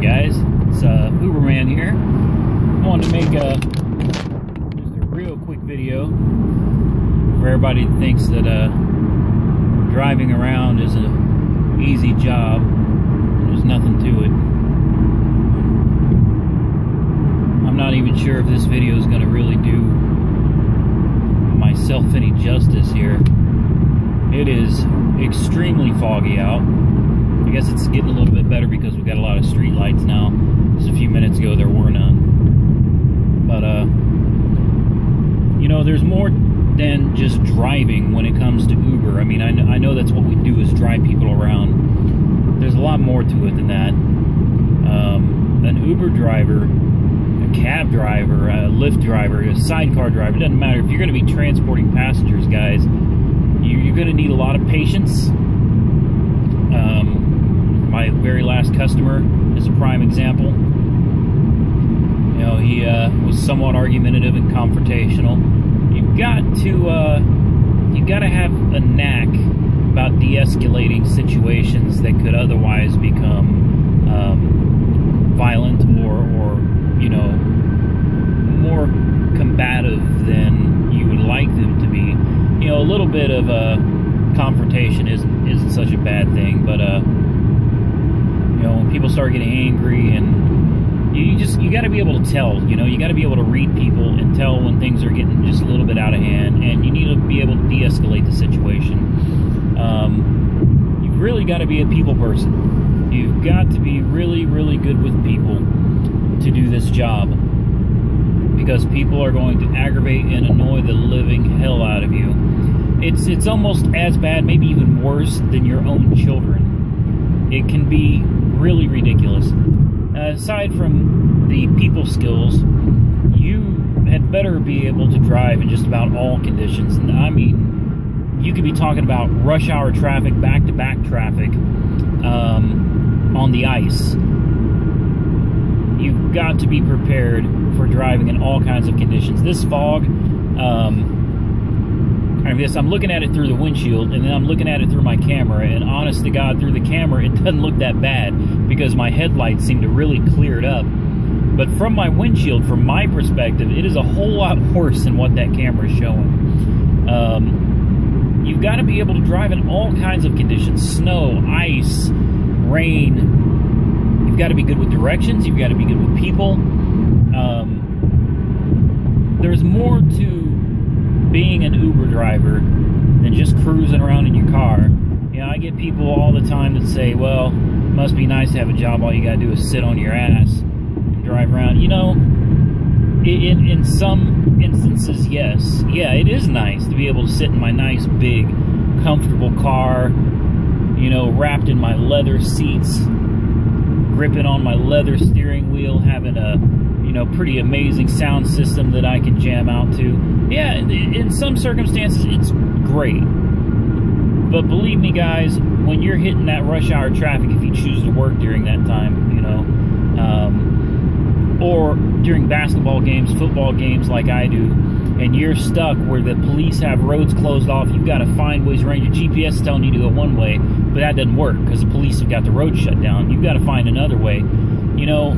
guys, it's Uberman here. I wanted to make just a real quick video for everybody that thinks that driving around is an easy job. There's nothing to it. I'm not even sure if this video is going to really do myself any justice here. It is extremely foggy out. I guess it's getting a little bit better because we've got a lot of street lights now. Just a few minutes ago there were none. But you know, there's more than just driving when it comes to Uber. I mean, I know that's what we do, is drive people around. There's a lot more to it than that. An Uber driver, a cab driver, a Lyft driver, a sidecar driver, it doesn't matter. If you're going to be transporting passengers, guys, you're going to need a lot of patience. My very last customer is a prime example. You know, he was somewhat argumentative and confrontational. You've got to have a knack about de-escalating situations that could otherwise become violent or you know, more combative than you would like them to be. You know, a little bit of confrontation isn't such a bad thing, but you know, when people start getting angry, and you got to be able to tell. You know, you got to be able to read people and tell when things are getting just a little bit out of hand, and you need to be able to de-escalate the situation. You've really got to be a people person. You've got to be really, really good with people to do this job, because people are going to aggravate and annoy the living hell out of you. It's almost as bad, maybe even worse, than your own children. It can be really ridiculous. Aside from the people skills, you had better be able to drive in just about all conditions. And I mean, you could be talking about rush hour traffic, back-to-back traffic, on the ice. You've got to be prepared for driving in all kinds of conditions. This fog, I guess I'm looking at it through the windshield, and then I'm looking at it through my camera, and honest to God, through the camera, it doesn't look that bad, because my headlights seem to really clear it up. But from my windshield, from my perspective, it is a whole lot worse than what that camera is showing. You've got to be able to drive in all kinds of conditions: snow, ice, rain. You've got to be good with directions. You've got to be good with people. There's more to being an Uber driver than just cruising around in your car. You know, I get people all the time that say, well, it must be nice to have a job, all you gotta do is sit on your ass and drive around. You know, in some instances, yes. Yeah, it is nice to be able to sit in my nice, big, comfortable car, you know, wrapped in my leather seats, gripping on my leather steering wheel, having a, you know, pretty amazing sound system that I can jam out to. Yeah, in some circumstances, it's great. But believe me, guys, when you're hitting that rush hour traffic, if you choose to work during that time, you know, or during basketball games, football games like I do, and you're stuck where the police have roads closed off, you've got to find ways around. Your GPS is telling you to go one way, but that doesn't work because the police have got the road shut down. You've got to find another way. You know,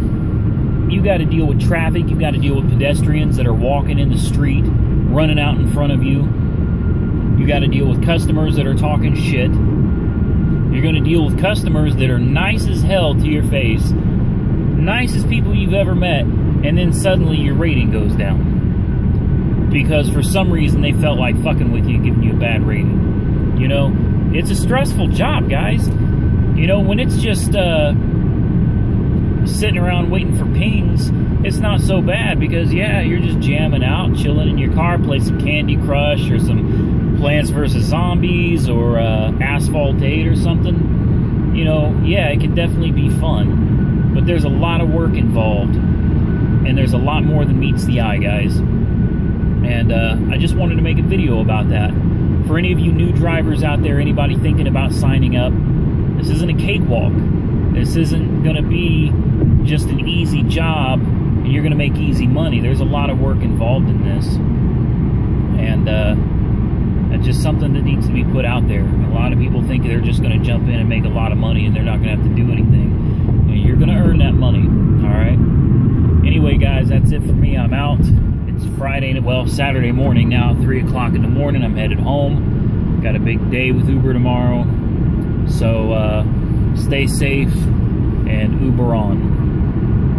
you've got to deal with traffic. You've got to deal with pedestrians that are walking in the street, running out in front of you. You got to deal with customers that are talking shit. You're going to deal with customers that are nice as hell to your face, nicest people you've ever met, and then suddenly your rating goes down because for some reason they felt like fucking with you and giving you a bad rating. You know, it's a stressful job, guys. You know, when it's just sitting around waiting for pings, it's not so bad, because yeah, you're just jamming out, chilling in your car, play some Candy Crush or some Plants vs. Zombies or Asphalt 8 or something. You know, yeah, it can definitely be fun, but there's a lot of work involved, and there's a lot more than meets the eye, guys. And I just wanted to make a video about that. For any of you new drivers out there, anybody thinking about signing up, this isn't a cakewalk. This isn't going to be just an easy job and you're going to make easy money. There's a lot of work involved in this, and it's just something that needs to be put out there. A lot of people think they're just going to jump in and make a lot of money and they're not going to have to do anything. You're going to earn that money. money. All right. Anyway, guys, that's it for me. I'm out. It's Friday, well, Saturday morning now, 3 o'clock in the morning. I'm headed home. Got a big day with Uber tomorrow. So stay safe and Uber on.